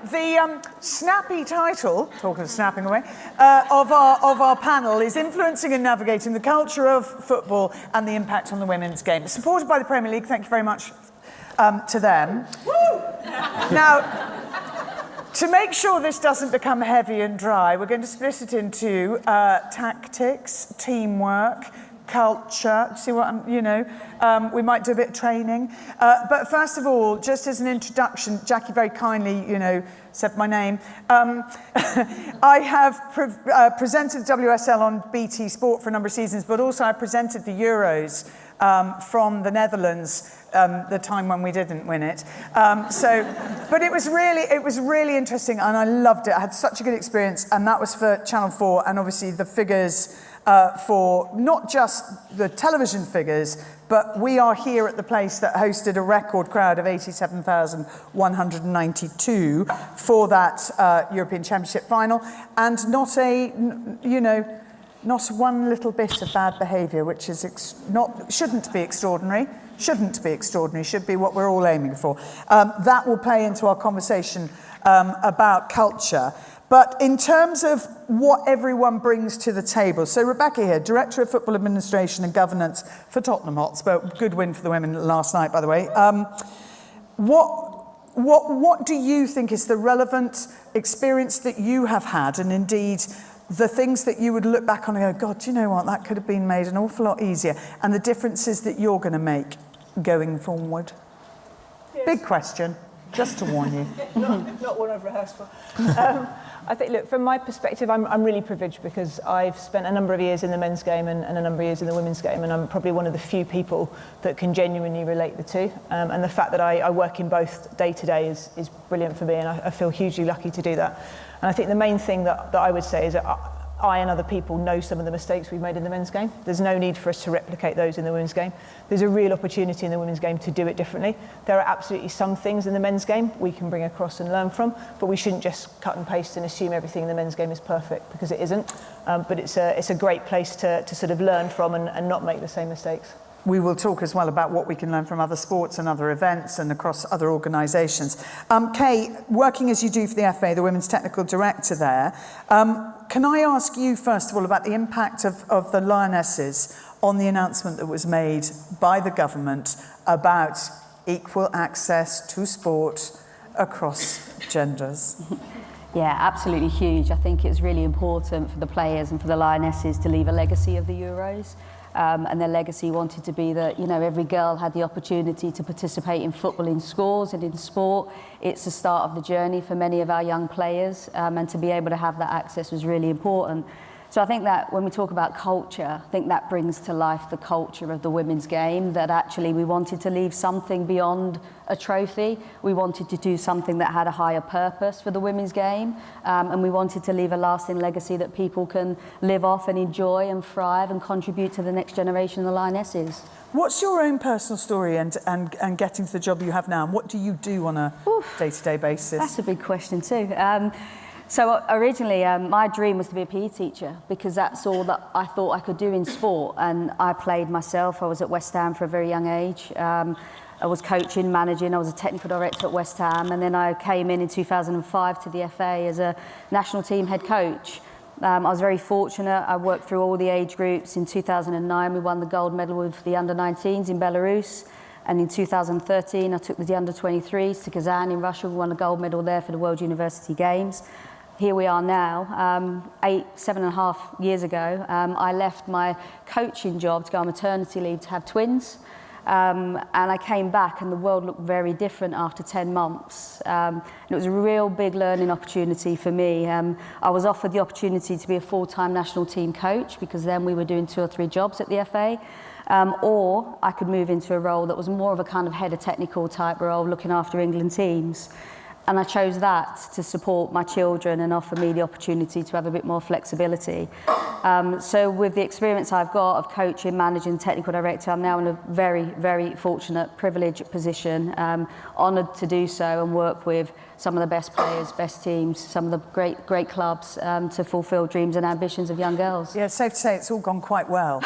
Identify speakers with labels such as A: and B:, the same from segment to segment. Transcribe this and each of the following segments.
A: the snappy title, talking of snapping away, of our panel is Influencing and Navigating the Culture of Football and the Impact on the Women's Game. It's supported by the Premier League. Thank you very much to them. Now, to make sure this doesn't become heavy and dry, we're going to split it into tactics, teamwork, culture. See what we might do a bit of training. But first of all, just as an introduction, Jackie very kindly, said my name. I have presented WSL on BT Sport for a number of seasons, but also I presented the Euros from the Netherlands, the time when we didn't win it. But it was really interesting, and I loved it. I had such a good experience, and that was for Channel 4, and obviously the figures for not just the television figures, but we are here at the place that hosted a record crowd of 87,192 for that European Championship final, and not one little bit of bad behaviour, which is shouldn't be extraordinary, should be what we're all aiming for. That will play into our conversation about culture. But in terms of what everyone brings to the table, so Rebecca here, Director of Football Administration and Governance for Tottenham Hotspur, good win for the women last night, by the way. What do you think is the relevant experience that you have had, and indeed the things that you would look back on and go, God, do you know what, that could have been made an awful lot easier, and the differences that you're going to make going forward? Yes. Big question, just to warn you.
B: not one I've rehearsed for. I think, look, from my perspective, I'm really privileged because I've spent a number of years in the men's game and a number of years in the women's game, and I'm probably one of the few people that can genuinely relate the two. And the fact that I work in both day to day is brilliant for me, and I feel hugely lucky to do that. And I think the main thing that I would say is that I and other people know some of the mistakes we've made in the men's game. There's no need for us to replicate those in the women's game. There's a real opportunity in the women's game to do it differently. There are absolutely some things in the men's game we can bring across and learn from, but we shouldn't just cut and paste and assume everything in the men's game is perfect, because it isn't. But it's a great place to sort of learn from and not make the same mistakes.
A: We will talk as well about what we can learn from other sports and other events and across other organisations. Kay, working as you do for the FA, the Women's Technical Director there, can I ask you first of all about the impact of the Lionesses on the announcement that was made by the government about equal access to sport across genders?
C: Yeah, absolutely huge. I think it's really important for the players and for the Lionesses to leave a legacy of the Euros. And their legacy wanted to be that, every girl had the opportunity to participate in football in schools and in sport. It's the start of the journey for many of our young players, and to be able to have that access was really important. So I think that when we talk about culture, I think that brings to life the culture of the women's game, that actually we wanted to leave something beyond a trophy. We wanted to do something that had a higher purpose for the women's game, and we wanted to leave a lasting legacy that people can live off and enjoy and thrive and contribute to the next generation of the Lionesses.
A: What's your own personal story and getting to the job you have now, and what do you do on a day-to-day basis?
C: That's a big question too. So originally, my dream was to be a PE teacher, because that's all that I thought I could do in sport. And I played myself. I was at West Ham for a very young age. I was coaching, managing. I was a technical director at West Ham. And then I came in 2005 to the FA as a national team head coach. I was very fortunate. I worked through all the age groups. In 2009, we won the gold medal with the under-19s in Belarus. And in 2013, I took the under-23s to Kazan in Russia. We won a gold medal there for the World University Games. Here we are now, 7.5 years ago. I left my coaching job to go on maternity leave to have twins. And I came back and the world looked very different after 10 months. And it was a real big learning opportunity for me. I was offered the opportunity to be a full-time national team coach, because then we were doing 2 or 3 jobs at the FA. Or I could move into a role that was more of a kind of head of technical type role, looking after England teams. And I chose that to support my children and offer me the opportunity to have a bit more flexibility. So with the experience I've got of coaching, managing, technical director, I'm now in a very, very fortunate, privileged position, honoured to do so and work with some of the best players, best teams, some of the great clubs to fulfil dreams and ambitions of young girls.
A: Yeah, it's safe to say it's all gone quite well.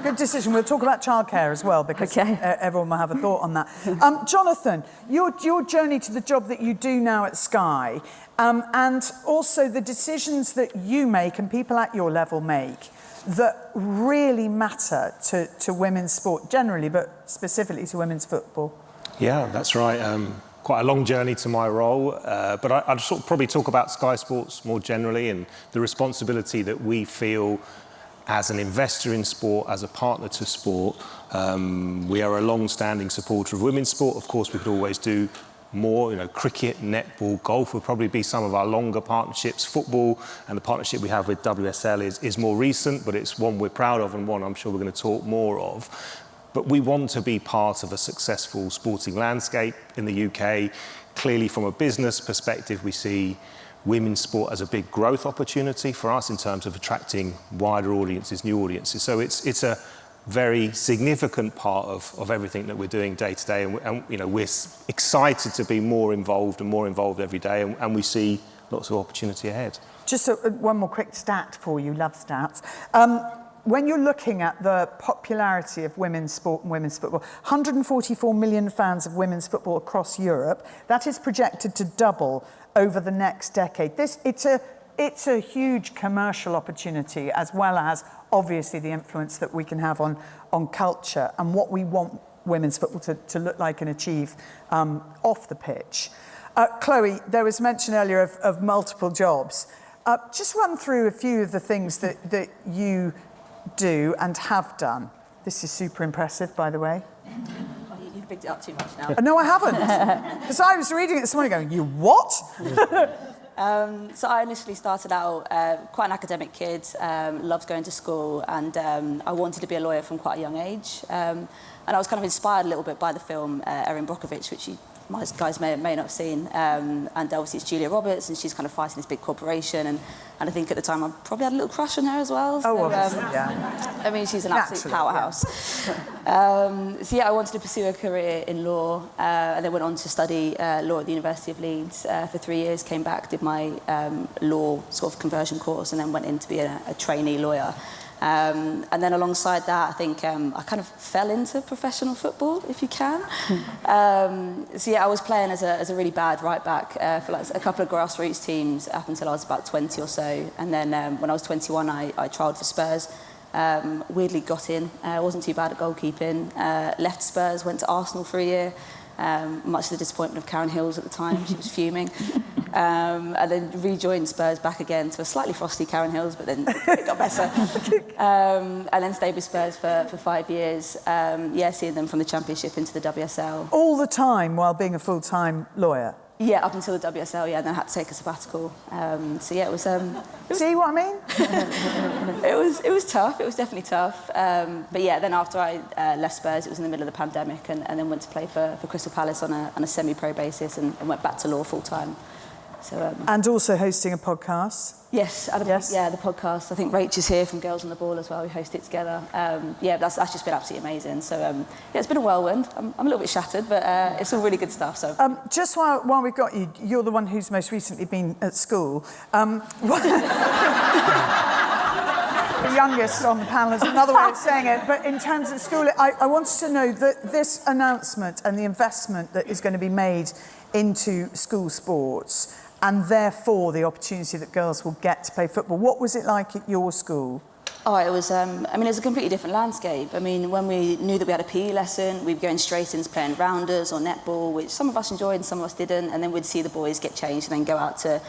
A: Good decision. We'll talk about childcare as well, because everyone will have a thought on that. Jonathan, your journey to the job that you do now at Sky, and also the decisions that you make and people at your level make that really matter to women's sport generally, but specifically to women's football.
D: Yeah, that's right. Quite a long journey to my role, but I'd sort of probably talk about Sky Sports more generally and the responsibility that we feel as an investor in sport, as a partner to sport. We are a long-standing supporter of women's sport. Of course, we could always do more. Cricket, netball, golf would probably be some of our longer partnerships. Football and the partnership we have with WSL is more recent, but it's one we're proud of and one I'm sure we're going to talk more of. But we want to be part of a successful sporting landscape in the UK. Clearly, from a business perspective, we see women's sport as a big growth opportunity for us in terms of attracting wider audiences, new audiences. So it's a very significant part of everything that we're doing day to day, and we're excited to be more involved every day, and we see lots of opportunity ahead.
A: Just one more quick stat for you, love stats. When you're looking at the popularity of women's sport and women's football, 144 million fans of women's football across Europe, that is projected to double over the next decade. It's a huge commercial opportunity, as well as obviously the influence that we can have on culture and what we want women's football to look like and achieve off the pitch. Chloe, there was mention earlier of multiple jobs. Just run through a few of the things that you do and have done. This is super impressive, by the way.
E: You've picked it up too much now.
A: No, I haven't. Because I was reading it this morning going, you what?
E: So I initially started out quite an academic kid, loved going to school, and I wanted to be a lawyer from quite a young age. And I was kind of inspired a little bit by the film Erin Brockovich, which you guys may not have seen. And obviously it's Julia Roberts, and she's kind of fighting this big corporation. And I think at the time I probably had a little crush on her as well. So,
A: obviously, yeah.
E: I mean, she's an absolute powerhouse. So yeah, I wanted to pursue a career in law, and then went on to study law at the University of Leeds for 3 years, came back, did my law sort of conversion course, and then went in to be a trainee lawyer. And then alongside that, I think I kind of fell into professional football, if you can. So yeah, I was playing as a really bad right back for like a couple of grassroots teams up until I was about 20 or so. And then when I was 21, I trialled for Spurs. Weirdly got in, wasn't too bad at goalkeeping. Left Spurs, went to Arsenal for a year. Much to the disappointment of Karen Hills at the time, she was fuming. And then rejoined Spurs back again to a slightly frosty Karen Hills, but then it got better. And then stayed with Spurs for 5 years, seeing them from the Championship into the WSL.
A: All the time while being a full-time lawyer?
E: Yeah, up until the WSL, and then I had to take a sabbatical. So yeah, it was...
A: See what I mean?
E: It was tough, it was definitely tough. But yeah, then after I left Spurs, it was in the middle of the pandemic, and then went to play for Crystal Palace on a semi-pro basis, and went back to law full-time. So,
A: and also hosting a podcast.
E: Yes, the podcast. I think Rach is here from Girls on the Ball as well. We host it together. That's just been absolutely amazing. So it's been a whirlwind. I'm a little bit shattered, but it's all really good stuff. So
A: just while we've got you, you're the one who's most recently been at school. The youngest on the panel is another way of saying it, but in terms of school, I wanted to know that this announcement and the investment that is going to be made into school sports, and therefore the opportunity that girls will get to play football. What was it like at your school?
E: Oh, it was, it was a completely different landscape. I mean, when we knew that we had a PE lesson, we'd be going straight into playing rounders or netball, which some of us enjoyed and some of us didn't, and then we'd see the boys get changed and then go out to,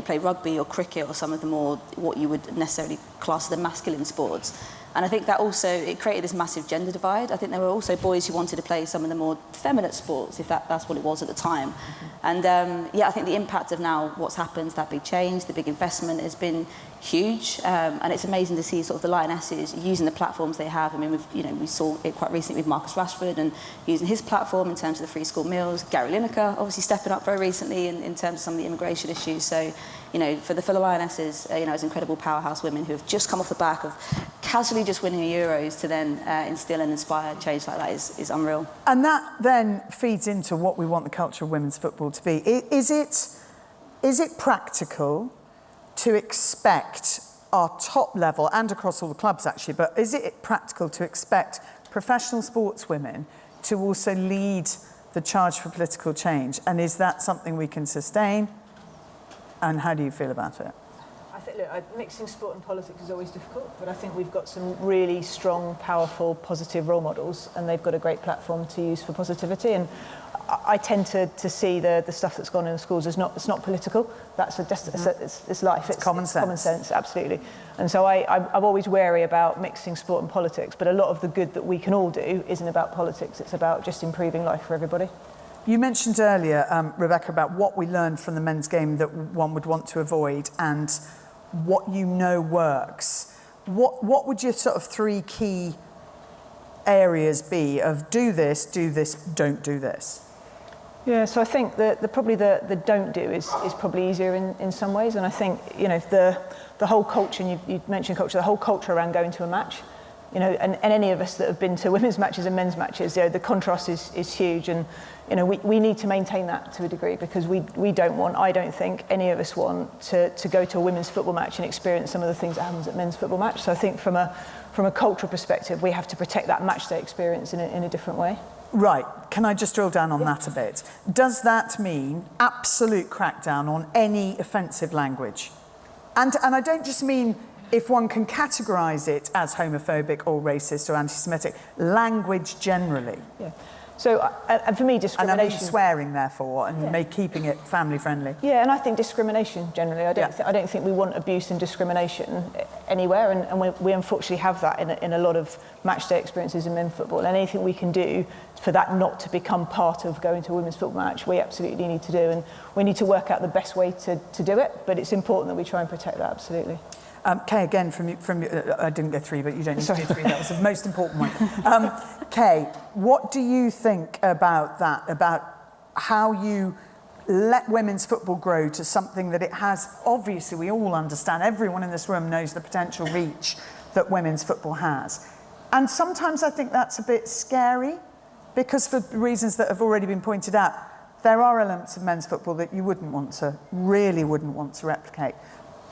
E: play rugby or cricket or some of the more, what you would necessarily class as the masculine sports. And I think that also, it created this massive gender divide. I think there were also boys who wanted to play some of the more feminine sports, if that's what it was at the time. Mm-hmm. And I think the impact of now what's happened, that big change, the big investment has been huge. And it's amazing to see sort of the Lionesses using the platforms they have. I mean, we saw it quite recently with Marcus Rashford and using his platform in terms of the free school meals. Gary Lineker obviously stepping up very recently in terms of some of the immigration issues. So, for the Lionesses, as incredible powerhouse women who have just come off the back of casually possibly just winning a Euros to then instill and inspire change like that is unreal.
A: And that then feeds into what we want the culture of women's football to be. Is it practical to expect our top level, and across all the clubs actually, but is it practical to expect professional sportswomen to also lead the charge for political change? And is that something we can sustain? And how do you feel about it?
B: I think, look, mixing sport and politics is always difficult, but I think we've got some really strong, powerful, positive role models, and they've got a great platform to use for positivity. And I tend to see the stuff that's gone in the schools as it's not political. That's it's life. It's
A: common sense.
B: Common sense, absolutely. And so I'm always wary about mixing sport and politics, but a lot of the good that we can all do isn't about politics. It's about just improving life for everybody.
A: You mentioned earlier, Rebecca, about what we learned from the men's game that one would want to avoid and what you know works. What would your sort of 3 key areas be of do this, don't do this?
B: Yeah, so I think that probably the don't do is probably easier in some ways, and I think the whole culture, and you mentioned culture, the whole culture around going to a match, and any of us that have been to women's matches and men's matches, the contrast is huge, and we need to maintain that to a degree, because I don't think any of us want to go to a women's football match and experience some of the things that happens at men's football match. So I think from a cultural perspective, we have to protect that match day experience in a different way.
A: Right, can I just drill down on that a bit? Does that mean absolute crackdown on any offensive language? And I don't just mean if one can categorise it as homophobic or racist or anti-Semitic, language generally.
B: Yeah. So, and for me, discrimination...
A: And I mean swearing, therefore, and keeping it family-friendly.
B: Yeah, and I think discrimination, generally. I don't think we want abuse and discrimination anywhere, and we unfortunately have that in a lot of matchday experiences in men's football. And anything we can do for that not to become part of going to a women's football match, we absolutely need to do. And we need to work out the best way to do it, but it's important that we try and protect that, absolutely.
A: Kay, again, from I didn't go 3, but you don't need to do 3. That was the most important one. Kay, what do you think about that, about how you let women's football grow to something that it has? Obviously, we all understand, everyone in this room knows the potential reach that women's football has. And sometimes I think that's a bit scary, because for reasons that have already been pointed out, there are elements of men's football that you really wouldn't want to replicate.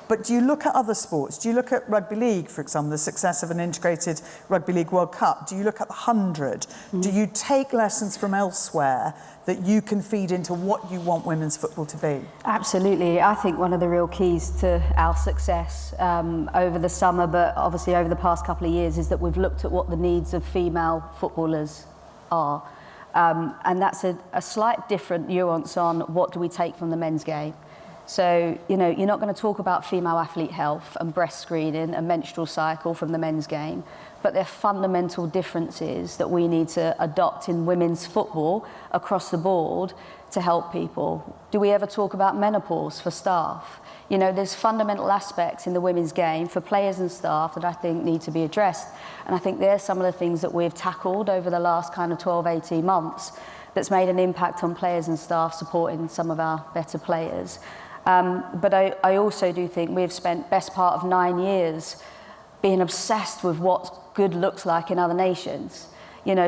A: But do you look at other sports? Do you look at rugby league, for example, the success of an integrated rugby league World Cup? Do you look at the 100? Do you take lessons from elsewhere that you can feed into what you want women's football to be?
C: Absolutely. I think one of the real keys to our success over the summer, but obviously over the past couple of years, is that we've looked at what the needs of female footballers are. And that's a slight different nuance on what do we take from the men's game. So, you're not going to talk about female athlete health and breast screening and menstrual cycle from the men's game, but there are fundamental differences that we need to adopt in women's football across the board to help people. Do we ever talk about menopause for staff? There's fundamental aspects in the women's game for players and staff that I think need to be addressed. And I think they're some of the things that we've tackled over the last kind of 12, 18 months that's made an impact on players and staff, supporting some of our better players. But I also do think we've spent best part of 9 years being obsessed with what good looks like in other nations.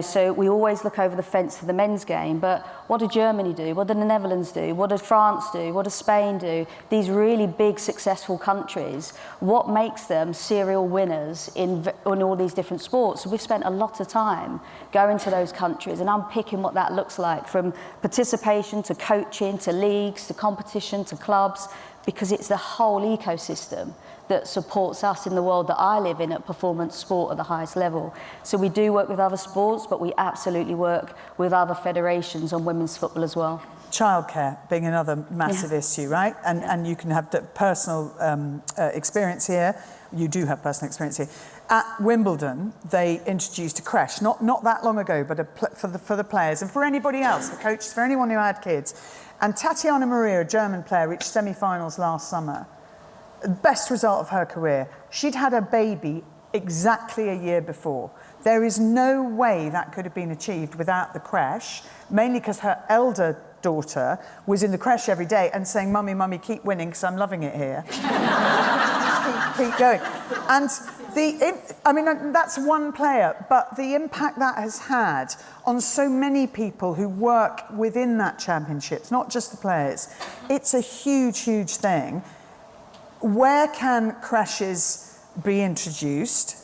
C: So we always look over the fence to the men's game, but what did Germany do? What did the Netherlands do? What did France do? What does Spain do? These really big, successful countries, what makes them serial winners in all these different sports? So we've spent a lot of time going to those countries and unpicking what that looks like, from participation to coaching to leagues to competition to clubs, because it's the whole ecosystem that supports us in the world that I live in at performance sport at the highest level. So we do work with other sports, but we absolutely work with other federations on women's football as well.
A: Childcare being another massive issue, right? And you can have personal experience here. You do have personal experience here. At Wimbledon, they introduced a creche, not that long ago, but for the players and for anybody else, the coaches, for anyone who had kids. And Tatiana Maria, a German player, reached semi-finals last summer. Best result of her career. She'd had a baby exactly a year before. There is no way that could have been achieved without the creche, mainly because her elder daughter was in the creche every day and saying, "Mummy, Mummy, keep winning because I'm loving it here." Just keep going. And that's one player, but the impact that has had on so many people who work within that championship, not just the players, it's a huge, huge thing. Where can creches be introduced?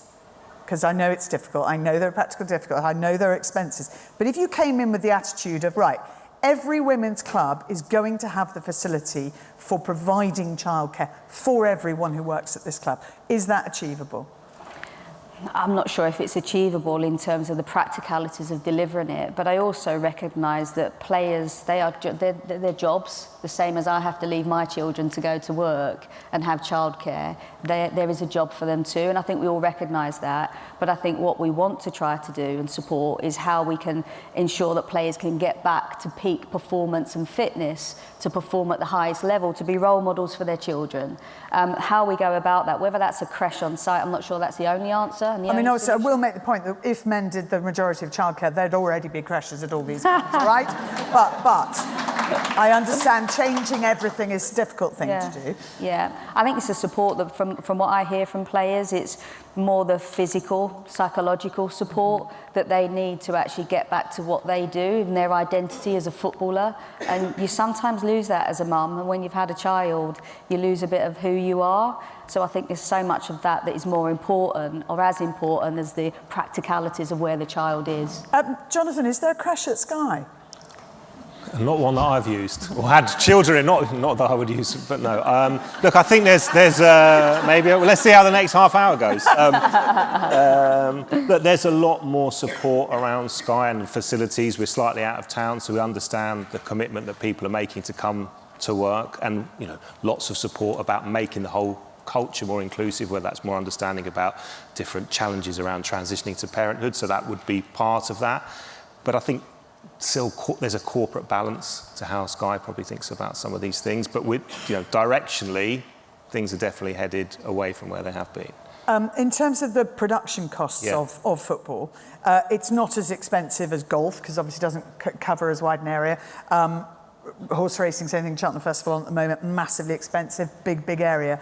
A: Because I know it's difficult, I know there are practical difficulties, I know there are expenses. But if you came in with the attitude of, right, every women's club is going to have the facility for providing childcare for everyone who works at this club, is that achievable?
C: I'm not sure if it's achievable in terms of the practicalities of delivering it, but I also recognise that players, they're jobs, the same as I have to leave my children to go to work and have childcare. There is a job for them too, and I think we all recognise that. But I think what we want to try to do and support is how we can ensure that players can get back to peak performance and fitness to perform at the highest level, to be role models for their children. How we go about that, whether that's a creche on site, I'm not sure that's the only answer.
A: Also, I will make the point that if men did the majority of childcare, there'd already be creches at all these clubs, right? But I understand changing everything is a difficult thing to do.
C: Yeah, I think it's a support that from what I hear from players, it's more the physical, psychological support that they need to actually get back to what they do and their identity as a footballer. And you sometimes lose that as a mum, and when you've had a child, you lose a bit of who you are. So I think there's so much of that is more important, or as important as the practicalities of where the child is.
A: Jonathan, is there a creche at Sky?
D: Not one that I've used, or had children in, not that I would use, but no. Look, I think there's maybe, let's see how the next half hour goes. But there's a lot more support around Sky and facilities. We're slightly out of town, so we understand the commitment that people are making to come to work, and lots of support about making the whole culture more inclusive, where that's more understanding about different challenges around transitioning to parenthood, so that would be part of that. But I think still there's a corporate balance to how Sky probably thinks about some of these things, but directionally things are definitely headed away from where they have been.
A: In terms of the production costs of football, it's not as expensive as golf, because obviously it doesn't cover as wide an area. Horse racing, same thing, Cheltenham Festival at the moment, massively expensive, big area.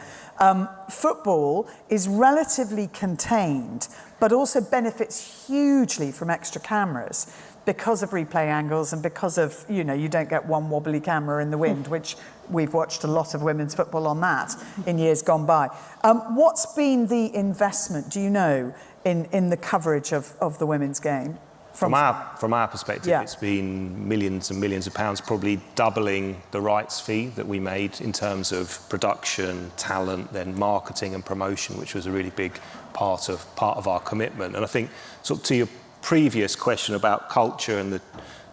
A: Football is relatively contained, but also benefits hugely from extra cameras because of replay angles and because of, you don't get one wobbly camera in the wind, which we've watched a lot of women's football on that in years gone by. What's been the investment, do you know, in the coverage of the women's game?
D: From our perspective, it's been millions and millions of pounds, probably doubling the rights fee that we made in terms of production, talent, then marketing and promotion, which was a really big part of our commitment. And I think, sort of to your previous question about culture and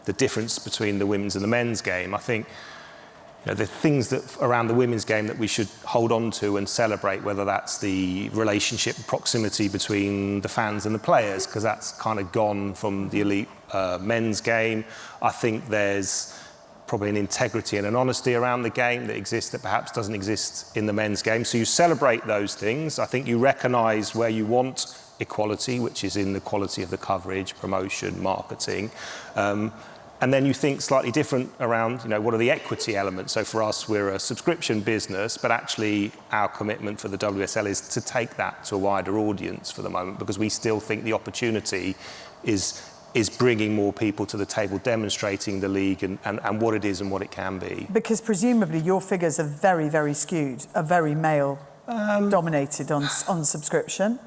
D: the difference between the women's and the men's game, I think the things that around the women's game that we should hold on to and celebrate, whether that's the relationship, proximity between the fans and the players, because that's kind of gone from the elite men's game. I think there's probably an integrity and an honesty around the game that exists that perhaps doesn't exist in the men's game. So you celebrate those things. I think you recognise where you want equality, which is in the quality of the coverage, promotion, marketing. And then you think slightly different around, what are the equity elements? So for us, we're a subscription business, but actually our commitment for the WSL is to take that to a wider audience for the moment, because we still think the opportunity is bringing more people to the table, demonstrating the league and what it is and what it can be.
A: Because presumably your figures are very, very skewed, are very male dominated on subscription.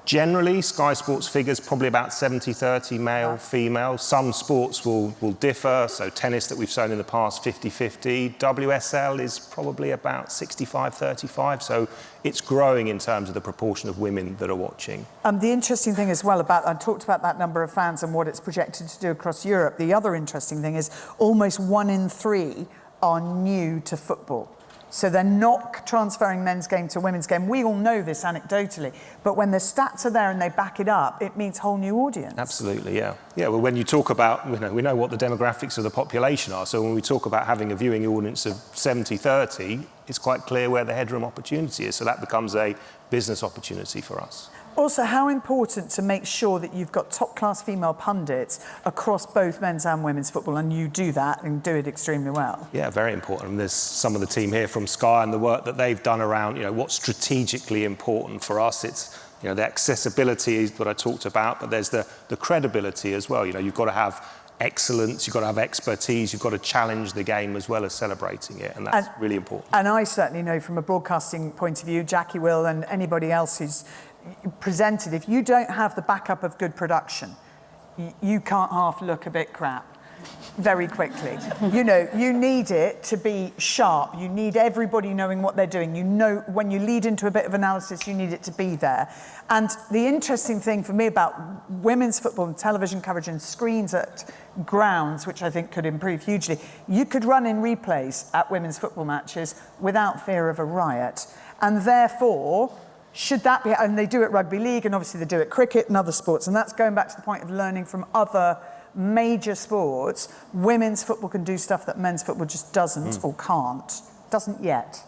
D: Generally, Sky Sports figures probably about 70-30 male, female. Some sports will differ. So tennis that we've shown in the past, 50-50. WSL is probably about 65-35. So it's growing in terms of the proportion of women that are watching.
A: The interesting thing as well I talked about that number of fans and what it's projected to do across Europe. The other interesting thing is almost 1 in 3 are new to football. So they're not transferring men's game to women's game. We all know this anecdotally, but when the stats are there and they back it up, it means whole new audience.
D: Absolutely, yeah. Yeah, well, when you talk about, we know what the demographics of the population are. So when we talk about having a viewing audience of 70-30, it's quite clear where the headroom opportunity is. So that becomes a business opportunity for us.
A: also how important to make sure that you've got top-class female pundits across both men's and women's football, and you do that and do it extremely well.
D: Yeah, very important. And there's some of the team here from Sky and the work that they've done around, what's strategically important for us. It's, the accessibility is what I talked about, but there's the credibility as well. You've got to have excellence, you've got to have expertise, you've got to challenge the game as well as celebrating it, and that's really important.
A: And I certainly know from a broadcasting point of view, Jackie will, and anybody else who's presented, if you don't have the backup of good production, you can't half look a bit crap very quickly. You need it to be sharp. You need everybody knowing what they're doing. When you lead into a bit of analysis, you need it to be there. And the interesting thing for me about women's football and television coverage and screens at grounds, which I think could improve hugely, you could run in replays at women's football matches without fear of a riot. And therefore, should that be, and they do it rugby league, and obviously they do it cricket and other sports, and that's going back to the point of learning from other major sports. Women's football can do stuff that men's football just doesn't or can't. Doesn't yet.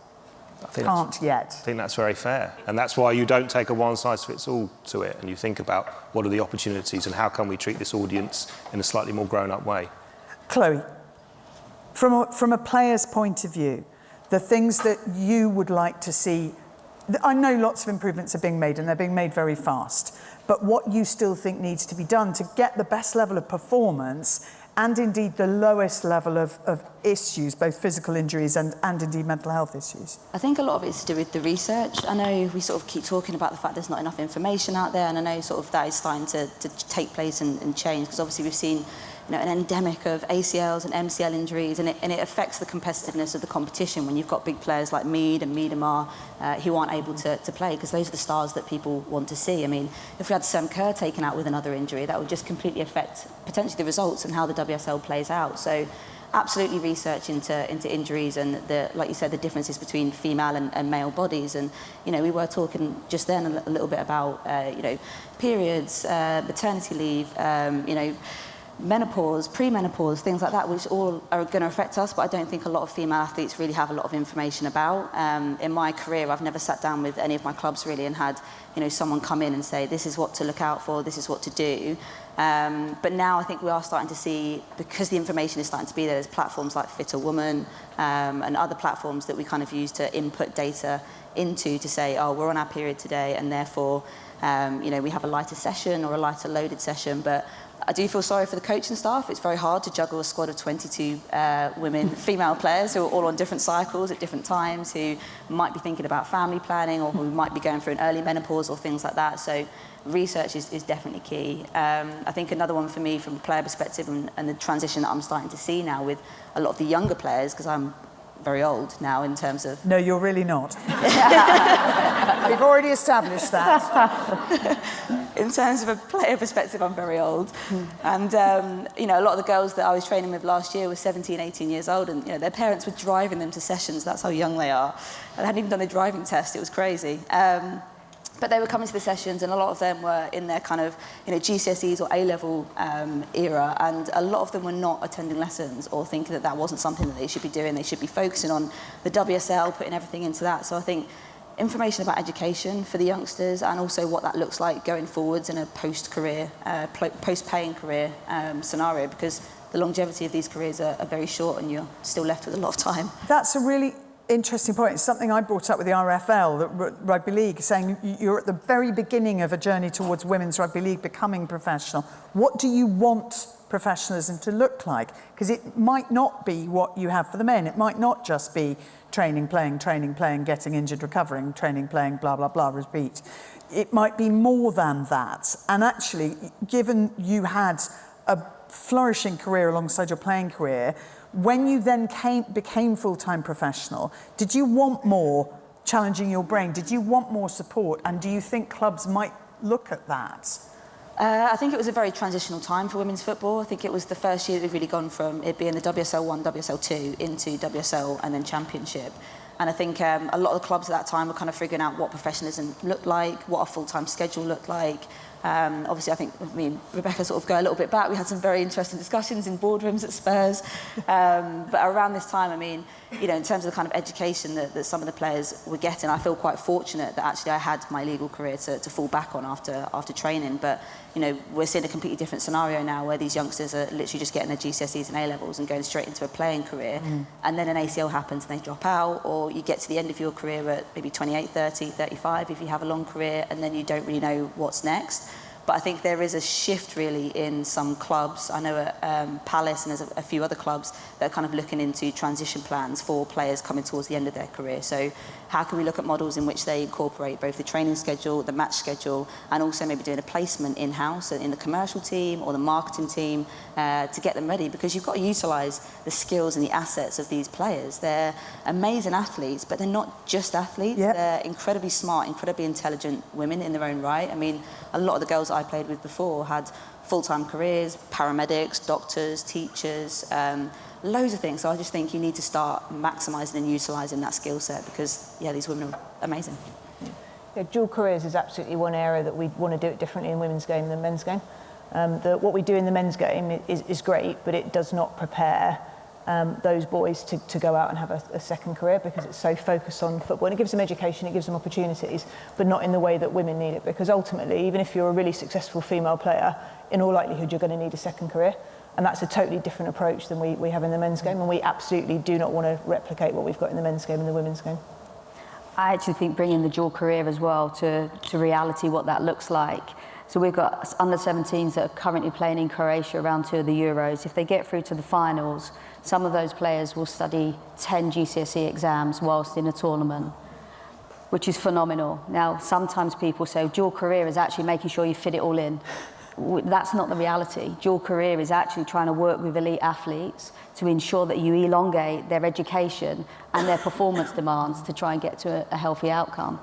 A: Can't yet.
D: I think that's very fair. And that's why you don't take a one-size-fits-all to it, and you think about what are the opportunities and how can we treat this audience in a slightly more grown-up way.
A: Chloe, from a player's point of view, the things that you would like to see, I know lots of improvements are being made and they're being made very fast, but what you still think needs to be done to get the best level of performance and indeed the lowest level of issues, both physical injuries and indeed mental health issues?
E: I think a lot of it is to do with the research. I know we sort of keep talking about the fact there's not enough information out there, and I know sort of that is starting to take place and change, because obviously we've seen an endemic of ACLs and MCL injuries, and it affects the competitiveness of the competition when you've got big players like Mead and Miedemar who aren't able to play, because those are the stars that people want to see. I mean, if we had Sam Kerr taken out with another injury, that would just completely affect potentially the results and how the WSL plays out. So absolutely research into injuries and like you said, the differences between female and male bodies. And we were talking just then a little bit about periods, maternity leave, menopause, pre-menopause, things like that, which all are going to affect us, but I don't think a lot of female athletes really have a lot of information about. In my career, I've never sat down with any of my clubs really and had someone come in and say, this is what to look out for, this is what to do. But now I think we are starting to see, because the information is starting to be there, there's platforms like Fitter Woman and other platforms that we kind of use to input data into to say, oh, we're on our period today, and therefore we have a lighter session or a lighter loaded session. But I do feel sorry for the coaching staff. It's very hard to juggle a squad of 22 female players who are all on different cycles at different times, who might be thinking about family planning or who might be going through an early menopause or things like that. So research is definitely key. I think another one for me from a player perspective and the transition that I'm starting to see now with a lot of the younger players, because I'm very old now in terms of...
A: No, you're really not. We've already established that.
E: In terms of a player perspective, I'm very old. And, a lot of the girls that I was training with last year were 17, 18 years old, and, their parents were driving them to sessions. That's how young they are. And they hadn't even done a driving test. It was crazy. But they were coming to the sessions, and a lot of them were in their kind of, GCSEs or A-level era, and a lot of them were not attending lessons or thinking that that wasn't something that they should be doing. They should be focusing on the WSL, putting everything into that. So I think information about education for the youngsters, and also what that looks like going forwards in a post-career, post-paying career scenario, because the longevity of these careers are very short, and you're still left with a lot of time.
A: That's a really interesting point. It's something I brought up with the RFL, the Rugby League, saying you're at the very beginning of a journey towards women's rugby league becoming professional. What do you want professionalism to look like? Because it might not be what you have for the men. It might not just be training, playing, getting injured, recovering, training, playing, blah, blah, blah, repeat. It might be more than that. And actually, given you had a flourishing career alongside your playing career, when you then became full-time professional, did you want more challenging your brain? Did you want more support? And do you think clubs might look at that?
E: I think it was a very transitional time for women's football. I think it was the first year that we've really gone from it being the WSL 1, WSL 2 into WSL and then Championship. And I think a lot of the clubs at that time were kind of figuring out what professionalism looked like, what a full-time schedule looked like. Obviously, I think me and Rebecca sort of go a little bit back. We had some very interesting discussions in boardrooms at Spurs. But around this time, I mean, you know, in terms of the kind of education that some of the players were getting, I feel quite fortunate that actually I had my legal career to fall back on after training. But, you know, we're seeing a completely different scenario now where these youngsters are literally just getting their GCSEs and A-levels and going straight into a playing career. And then an ACL happens and they drop out, or you get to the end of your career at maybe 28, 30, 35 if you have a long career, and then you don't really know what's next. But I think there is a shift really in some clubs. I know at Palace and there's a few other clubs that are kind of looking into transition plans for players coming towards the end of their career. So how can we look at models in which they incorporate both the training schedule, the match schedule, and also maybe doing a placement in-house in the commercial team or the marketing team to get them ready, because you've got to utilise the skills and the assets of these players. They're amazing athletes, but they're not just athletes. Yep. They're incredibly smart, incredibly intelligent women in their own right. I mean, a lot of the girls I played with before had full-time careers, paramedics, doctors, teachers, loads of things. So I just think you need to start maximising and utilising that skill set, because, yeah, these women are amazing.
B: Yeah, dual careers is absolutely one area that we want to do it differently in women's game than men's game. What we do in the men's game is great, but it does not prepare those boys to go out and have a second career, because it's so focused on football. And it gives them education, it gives them opportunities, but not in the way that women need it. Because ultimately, even if you're a really successful female player, in all likelihood you're going to need a second career. And that's a totally different approach than we have in the men's game. And we absolutely do not want to replicate what we've got in the men's game and the women's game.
C: I actually think bringing the dual career as well to reality, what that looks like. So we've got under-17s that are currently playing in Croatia around 2 of the Euros. If they get through to the finals, some of those players will study 10 GCSE exams whilst in a tournament, which is phenomenal. Now, sometimes people say dual career is actually making sure you fit it all in. That's not the reality. Dual career is actually trying to work with elite athletes to ensure that you elongate their education and their performance demands to try and get to a healthy outcome.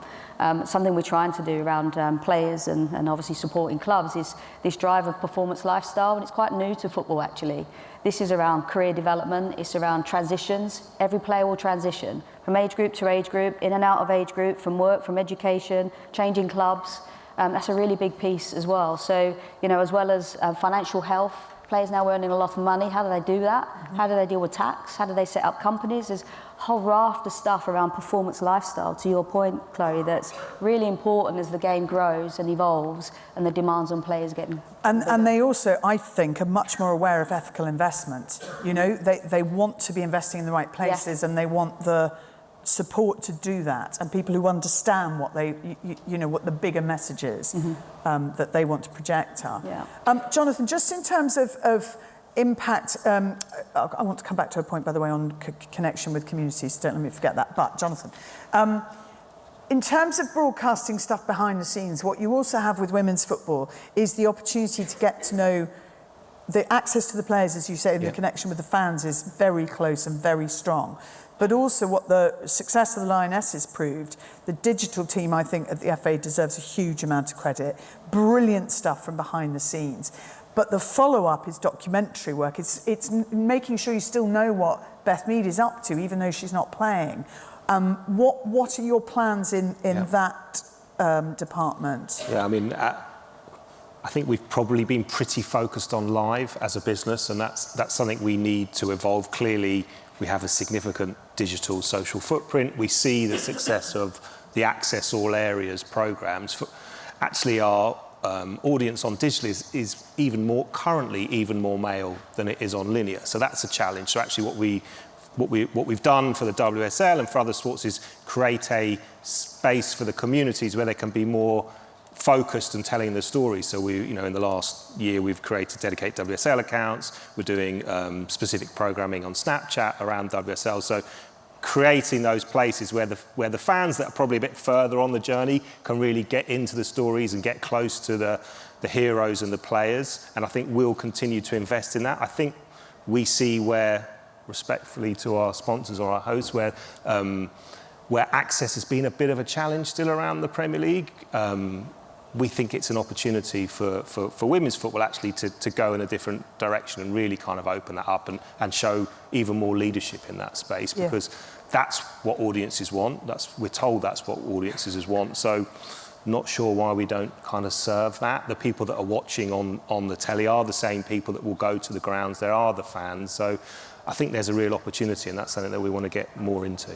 C: Something we're trying to do around players and obviously supporting clubs is this drive of performance lifestyle, and it's quite new to football actually. This is around career development, it's around transitions. Every player will transition from age group to age group, in and out of age group, from work, from education, changing clubs. That's a really big piece as well. So, you know, as well as financial health, players now earning a lot of money. How do they do that? How do they deal with tax? How do they set up companies? There's a whole raft of stuff around performance lifestyle, to your point, Chloe, that's really important as the game grows and evolves and the demands on players getting
A: and they also, I think, are much more aware of ethical investment. You know, they want to be investing in the right places, and they want the support to do that, and people who understand what they, you know, what the bigger message is that they want to project are.
C: Yeah.
A: Jonathan, just in terms of impact, I want to come back to a point, by the way, on connection with communities, don't let me forget that. But Jonathan, in terms of broadcasting stuff behind the scenes, what you also have with women's football is the opportunity to get to know the access to the players, as you say, and the connection with the fans is very close and very strong. But also what the success of the Lionesses proved, the digital team, I think, at the FA deserves a huge amount of credit. Brilliant stuff from behind the scenes. But the follow-up is documentary work. It's making sure you still know what Beth Mead is up to, even though she's not playing. What are your plans in that department?
D: Yeah, I mean, I think we've probably been pretty focused on live as a business, and that's something we need to evolve. Clearly, we have a significant digital social footprint. We see the success of the Access All Areas programmes. Actually, our audience on digital is currently even more male than it is on linear. So that's a challenge. So actually what we've done for the WSL and for other sports is create a space for the communities where they can be more focused and telling the story. So in the last year, we've created dedicated WSL accounts. We're doing specific programming on Snapchat around WSL. So creating those places where the fans that are probably a bit further on the journey can really get into the stories and get close to the heroes and the players. And I think we'll continue to invest in that. I think we see where, respectfully to our sponsors or our hosts, where access has been a bit of a challenge still around the Premier League. We think it's an opportunity for women's football actually to go in a different direction and really kind of open that up and show even more leadership in that space, because that's what audiences want. We're told that's what audiences want. So not sure why we don't kind of serve that. The people that are watching on the telly are the same people that will go to the grounds. There are the fans. So I think there's a real opportunity, and that's something that we want to get more into.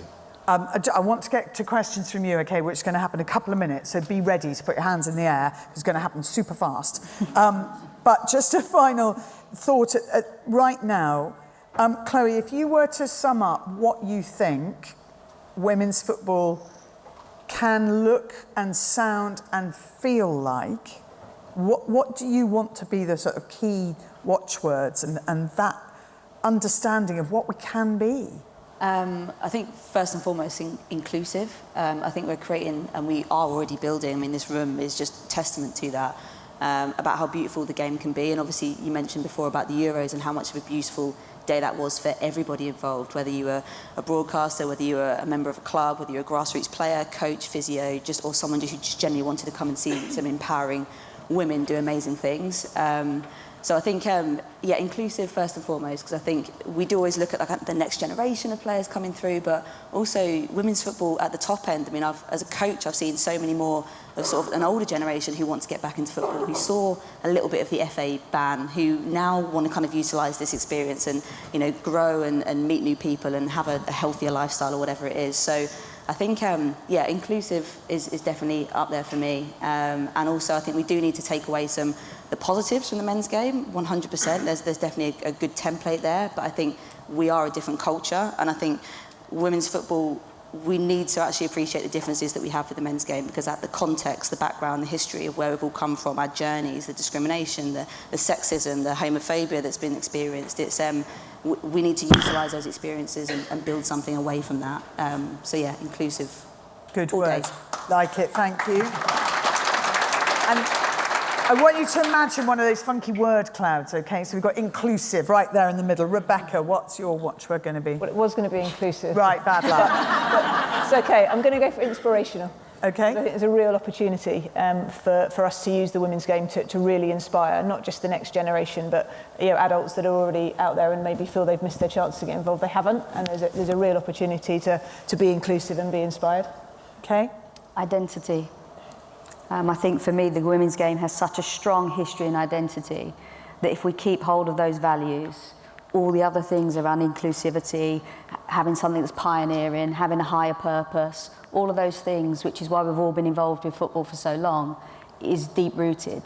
A: I want to get to questions from you, okay, which is going to happen in a couple of minutes, so be ready to put your hands in the air. It's going to happen super fast. But just a final thought right now. Chloe, if you were to sum up what you think women's football can look and sound and feel like, what do you want to be the sort of key watchwords and that understanding of what we can be?
E: I think first and foremost inclusive. I think we're creating, and we are already building, I mean this room is just testament to that, about how beautiful the game can be. And obviously you mentioned before about the Euros and how much of a beautiful day that was for everybody involved, whether you were a broadcaster, whether you were a member of a club, whether you're a grassroots player, coach, physio, or someone who just genuinely wanted to come and see some empowering women do amazing things. So I think, inclusive first and foremost, because I think we do always look at the next generation of players coming through, but also women's football at the top end. I mean, as a coach, I've seen so many more of sort of an older generation who want to get back into football, who saw a little bit of the FA ban, who now want to kind of utilise this experience and, you know, grow and meet new people and have a healthier lifestyle or whatever it is. So I think, inclusive is definitely up there for me. And also I think we do need to take away the positives from the men's game, 100%. There's definitely a good template there, but I think we are a different culture, and I think women's football, we need to actually appreciate the differences that we have with the men's game, because at the context, the background, the history of where we've all come from, our journeys, the discrimination, the sexism, the homophobia that's been experienced, it's we need to utilise those experiences and build something away from that. Inclusive.
A: Good word. Like it, thank you. And I want you to imagine one of those funky word clouds, okay? So we've got inclusive right there in the middle. Rebecca, what's your watchword going to be?
B: Well, it was going to be inclusive.
A: Right, bad luck.
B: It's okay, I'm going to go for inspirational.
A: Okay.
B: I think there's a real opportunity for us to use the women's game to really inspire not just the next generation, but adults that are already out there and maybe feel they've missed their chance to get involved. They haven't, and there's a real opportunity to be inclusive and be inspired.
A: Okay.
C: Identity. I think for me, the women's game has such a strong history and identity that if we keep hold of those values, all the other things around inclusivity, having something that's pioneering, having a higher purpose, all of those things, which is why we've all been involved with football for so long, is deep-rooted.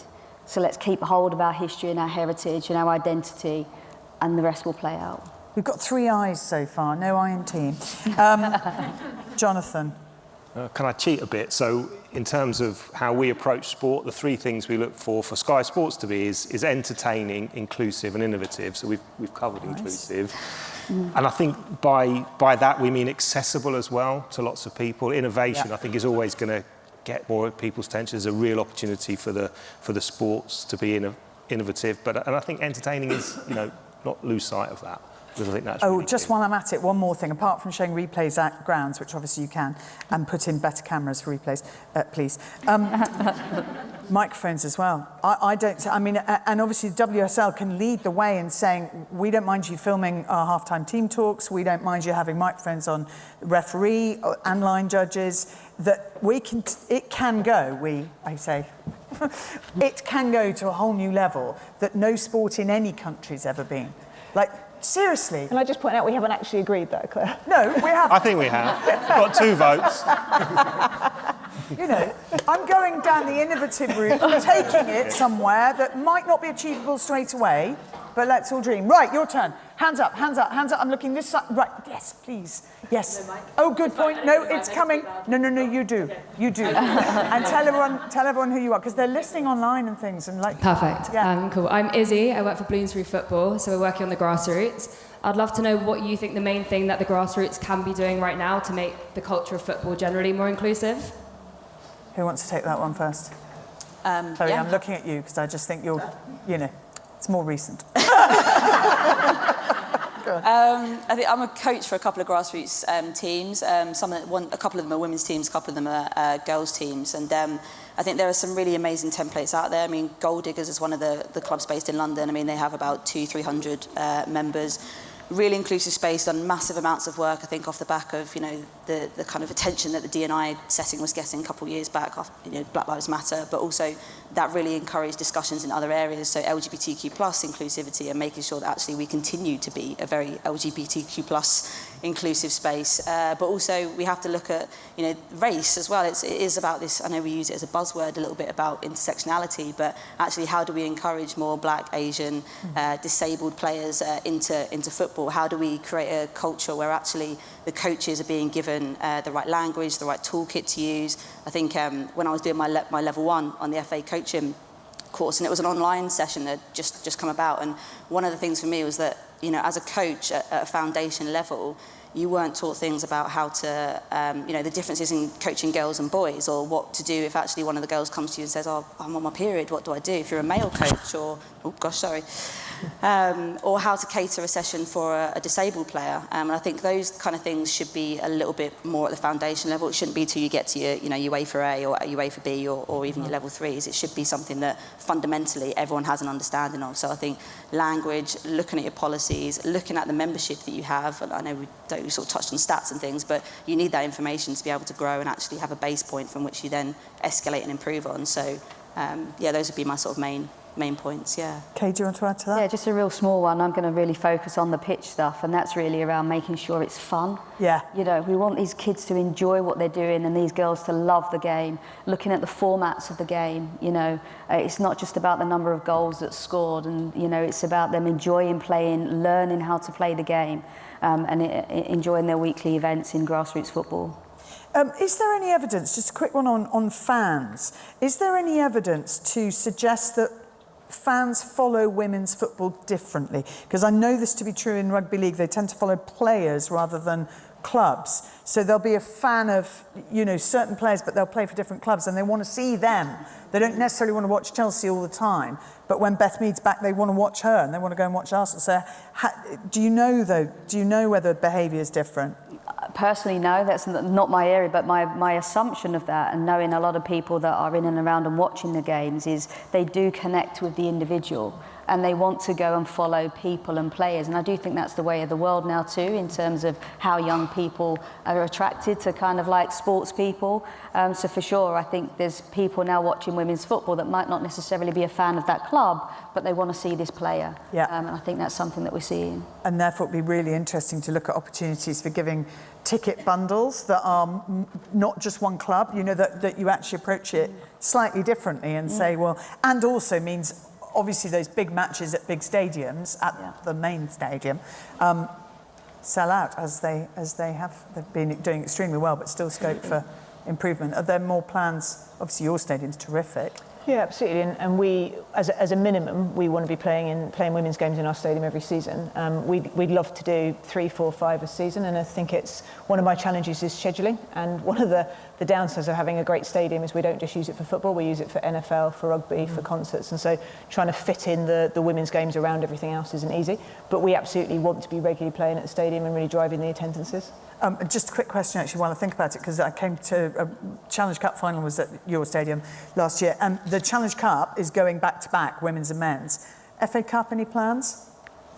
C: So let's keep hold of our history and our heritage and our identity, and the rest will play out.
A: We've got 3 I's so far, no I in team. Jonathan.
D: Can I cheat a bit? So in terms of how we approach sport, the 3 things we look for Sky Sports to be is entertaining, inclusive and innovative. So we've covered inclusive. And I think by that we mean accessible as well to lots of people. Innovation, I think, is always going to get more people's attention. There's a real opportunity for the sports to be innovative. And I think entertaining is, not lose sight of that. I think that's really
A: just
D: key.
A: while I'm at it, one more thing. Apart from showing replays at grounds, which obviously you can, and put in better cameras for replays, please. Microphones as well. And obviously the WSL can lead the way in saying, we don't mind you filming our halftime team talks, we don't mind you having microphones on referee and line judges, that it can go to a whole new level that no sport in any country's ever been. Seriously.
B: Can I just point out we haven't actually agreed that, Claire?
A: No, we haven't.
D: I think we have. Got 2 votes.
A: I'm going down the innovative route, taking it somewhere that might not be achievable straight away, but let's all dream. Right, your turn. Hands up, hands up, hands up. I'm looking this side. Right, yes, please. Yes. Oh, good point. No, it's coming. No, you do. You do. And tell everyone who you are, because they're listening online and things.
F: Perfect.
A: Yeah.
F: Cool. I'm Izzy. I work for Bloomsbury Football, so we're working on the grassroots. I'd love to know what you think the main thing that the grassroots can be doing right now to make the culture of football generally more inclusive.
A: Who wants to take that one first? Chloe, I'm looking at you because I just think you're, it's more recent.
E: I think I'm a coach for a couple of grassroots teams. A couple of them are women's teams, a couple of them are girls' teams. And I think there are some really amazing templates out there. I mean, Gold Diggers is one of the clubs based in London. I mean, they have about 200-300 members. really inclusive space, done massive amounts of work, I think, off the back of, you know, the kind of attention that the D&I setting was getting a couple of years back, after, you know, Black Lives Matter, but also that really encouraged discussions in other areas, so LGBTQ plus inclusivity, and making sure that actually we continue to be a very LGBTQ plus inclusive space, but also we have to look at, you know, race as well. It is about this, I know we use it as a buzzword a little bit about intersectionality, but actually how do we encourage more Black, Asian, disabled players into football? How do we create a culture where actually the coaches are being given the right language, the right toolkit to use? I think when I was doing my level 1 on the FA coaching course, and it was an online session that just come about, and one of the things for me was that, you know, as a coach at a foundation level, you weren't taught things about how to, you know, the differences in coaching girls and boys, or what to do if actually one of the girls comes to you and says, oh, I'm on my period, what do I do? If you're a male coach, or, oh gosh, sorry. Or how to cater a session for a disabled player. And I think those kind of things should be a little bit more at the foundation level. It shouldn't be till you get to your, you know, UEFA A or UEFA B or even your level 3s. It should be something that fundamentally everyone has an understanding of. So I think language, looking at your policies, looking at the membership that you have, and I know we sort of touched on stats and things, but you need that information to be able to grow and actually have a base point from which you then escalate and improve on. So yeah, those would be my sort of main points, yeah.
A: Kay, do you want to add to that?
C: Yeah, just a real small one. I'm going to really focus on the pitch stuff, and that's really around making sure it's fun.
A: Yeah.
C: You know, we want these kids to enjoy what they're doing and these girls to love the game, looking at the formats of the game, you know. It's not just about the number of goals that's scored, and, you know, it's about them enjoying playing, learning how to play the game, and enjoying their weekly events in grassroots football.
A: Is there any evidence, just a quick one on fans, is there any evidence to suggest that fans follow women's football differently? Because I know this to be true in rugby league. They tend to follow players rather than clubs. So they'll be a fan of, you know, certain players, but they'll play for different clubs and they want to see them. They don't necessarily want to watch Chelsea all the time, but when Beth Mead's back, they want to watch her and they want to go and watch Arsenal. So do you know whether behaviour is different?
C: Personally, no, that's not my area, but my assumption of that, and knowing a lot of people that are in and around and watching the games, is they do connect with the individual and they want to go and follow people and players. And I do think that's the way of the world now too, in terms of how young people are attracted to kind of like sports people. So for sure, I think there's people now watching women's football that might not necessarily be a fan of that club, but they want to see this player.
A: Yeah.
C: And I think that's something that we're seeing.
A: And therefore it'd be really interesting to look at opportunities for giving ticket bundles that are not just one club, you know, that you actually approach it slightly differently and say, well, and also means obviously those big matches at big stadiums, at the main stadium, sell out as they have. They've been doing extremely well, but still scope for improvement. Are there more plans? Obviously your stadium's terrific.
B: Yeah, absolutely. And we, as a minimum, we want to be playing women's games in our stadium every season. We'd love to do 3, 4, 5 a season, and I think it's one of my challenges is scheduling. And one of the downsides of having a great stadium is we don't just use it for football, we use it for NFL, for rugby, for concerts. And so trying to fit in the women's games around everything else isn't easy. But we absolutely want to be regularly playing at the stadium and really driving the attendances.
A: Just a quick question, actually, while I think about it, because I came to a Challenge Cup final was at your stadium last year, and the Challenge Cup is going back-to-back, women's and men's. FA Cup, any plans?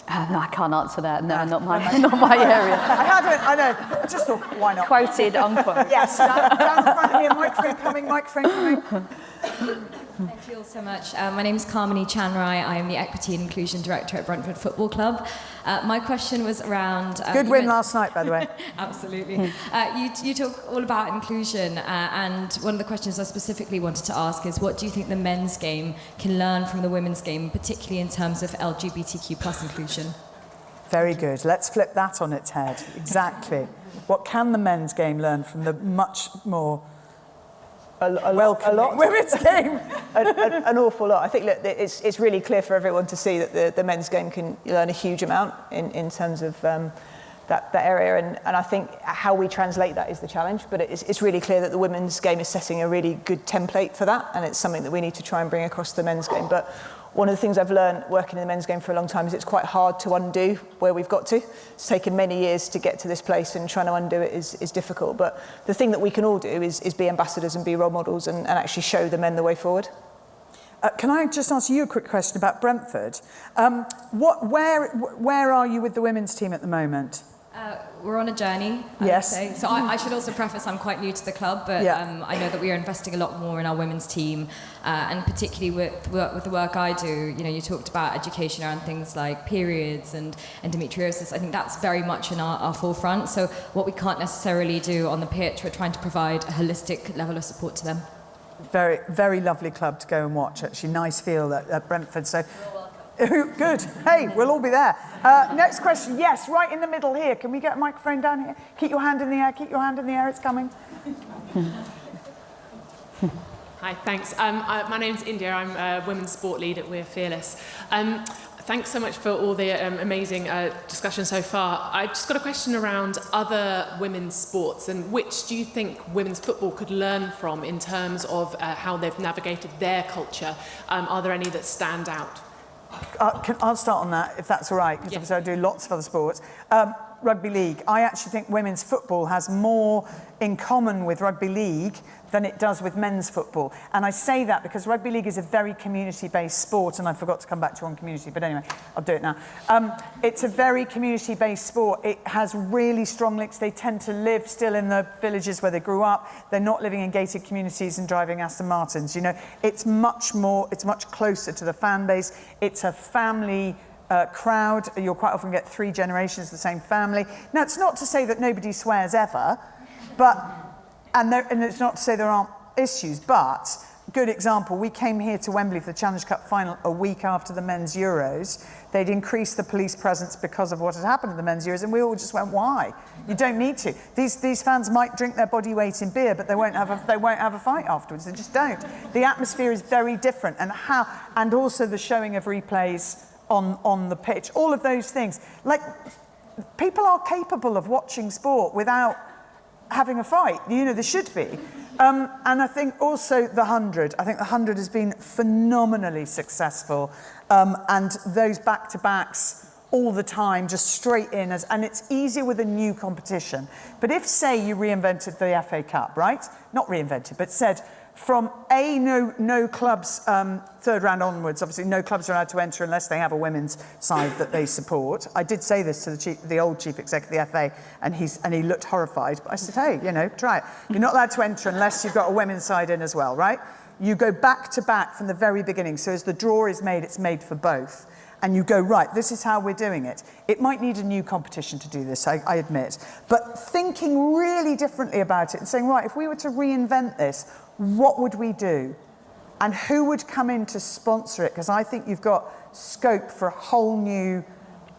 C: No, I can't answer that. No, not my area.
A: I know. I just thought, why not?
C: Quoted, unquote.
A: Yes, down in front of me, a microphone coming.
F: Thank you all so much. My name is Carmini Chanrai. I am the Equity and Inclusion Director at Brentford Football Club. My question was around...
A: Good win last night, by the way.
F: Absolutely. You talk all about inclusion, and one of the questions I specifically wanted to ask is, what do you think the men's game can learn from the women's game, particularly in terms of LGBTQ plus inclusion?
A: Very good. Let's flip that on its head. Exactly. What can the men's game learn from the much more... A lot. Women's game.
B: An awful lot. I think it's really clear for everyone to see that the men's game can learn a huge amount in terms of that area, and I think how we translate that is the challenge, but it's really clear that the women's game is setting a really good template for that, and it's something that we need to try and bring across the men's game. But one of the things I've learned working in the men's game for a long time is it's quite hard to undo where we've got to. It's taken many years to get to this place, and trying to undo it is difficult. But the thing that we can all do is be ambassadors and be role models and actually show the men the way forward.
A: Can I just ask you a quick question about Brentford? Where are you with the women's team at the moment?
F: We're on a journey, I
A: Yes.
F: would say. So I should also preface I'm quite new to the club, but I know that we are investing a lot more in our women's team, and particularly with the work I do. You know, you talked about education around things like periods and endometriosis. I think that's very much in our forefront. So what we can't necessarily do on the pitch, we're trying to provide a holistic level of support to them.
A: Very, very lovely club to go and watch, actually. Nice feel at Brentford. So, good. Hey, we'll all be there. Next question. Yes, right in the middle here. Can we get a microphone down here? Keep your hand in the air. Keep your hand in the air. It's coming.
G: Hi, thanks. My name's India. I'm a women's sport lead at We're Fearless. Thanks so much for all the amazing discussion so far. I've just got a question around other women's sports, and which do you think women's football could learn from in terms of how they've navigated their culture? Are there any that stand out?
A: I'll start on that, if that's all right, because obviously I do lots of other sports. Rugby league. I actually think women's football has more in common with rugby league than it does with men's football. And I say that because rugby league is a very community-based sport, and I forgot to come back to you on community, but anyway, I'll do it now. It's a very community-based sport. It has really strong links. They tend to live still in the villages where they grew up. They're not living in gated communities and driving Aston Martins. You know, it's much closer to the fan base. It's a family crowd. You'll quite often get 3 generations of the same family. Now, it's not to say that nobody swears ever, and it's not to say there aren't issues, but good example, we came here to Wembley for the Challenge Cup final a week after the men's Euros. They'd increased the police presence because of what had happened at the men's Euros, and we all just went, why? You don't need to. These fans might drink their body weight in beer, but they won't have a fight afterwards. They just don't. The atmosphere is very different, and also the showing of replays on the pitch, all of those things. Like, people are capable of watching sport without having a fight. You know, there should be. And I think also the 100. I think the 100 has been phenomenally successful. And those back-to-backs all the time, just straight in. And it's easier with a new competition. But if, say, you reinvented the FA Cup, right? Not reinvented, but said, from no clubs, third round onwards, obviously no clubs are allowed to enter unless they have a women's side that they support. I did say this to the old chief executive of the FA, and he looked horrified. But I said, hey, you know, try it. You're not allowed to enter unless you've got a women's side in as well, right? You go back to back from the very beginning. So as the draw is made, it's made for both. And you go, right, this is how we're doing it. It might need a new competition to do this, I admit. But thinking really differently about it and saying, right, if we were to reinvent this, what would we do? And who would come in to sponsor it? Because I think you've got scope for a whole new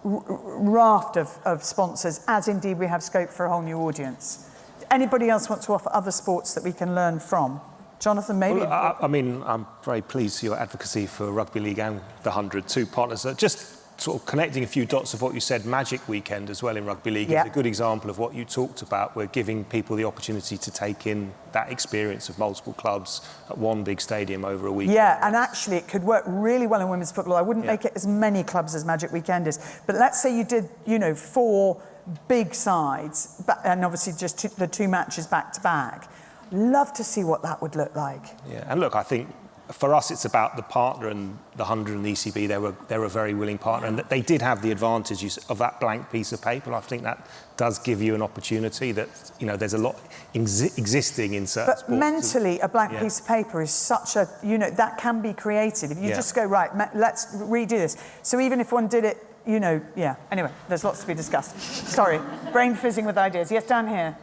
A: raft of sponsors, as indeed we have scope for a whole new audience. Anybody else want to offer other sports that we can learn from? Jonathan, maybe?
D: Well, I mean, I'm very pleased for your advocacy for Rugby League and the 100, 2 partners. Just sort of connecting a few dots of what you said, Magic Weekend as well in Rugby League is a good example of what you talked about. We're giving people the opportunity to take in that experience of multiple clubs at one big stadium over a week. Yeah,
A: and actually it could work really well in women's football. I wouldn't make it as many clubs as Magic Weekend is. But let's say you did, 4 big sides, and obviously just the 2 matches back to back. Love to see what that would look like.
D: Yeah, and look, I think for us, it's about the partner, and the 100 and the ECB, they're a very willing partner, and they did have the advantage of that blank piece of paper. I think that does give you an opportunity that, there's a lot existing in certain sports.
A: But mentally, a blank piece of paper is such a, that can be created. If you just go, right, let's redo this. So even if one did it, Anyway, there's lots to be discussed. Sorry, brain fizzing with ideas. Yes, down here.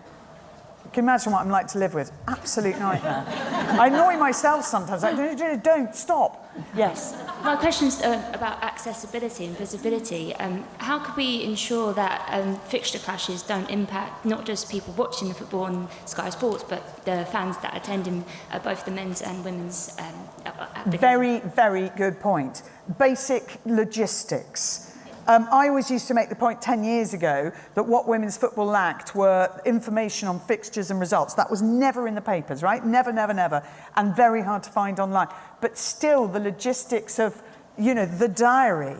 A: Can you imagine what I'm like to live with? Absolute nightmare. I annoy myself sometimes. Like, don't stop. Yes.
H: My question's about accessibility and visibility. How could we ensure that fixture clashes don't impact not just people watching the football on Sky Sports, but the fans that attend in both the men's and women's?
A: Very, very good point. Basic logistics. I always used to make the point 10 years ago that what women's football lacked were information on fixtures and results. That was never in the papers, right? Never, never, never. And very hard to find online. But still, the logistics of, the diary.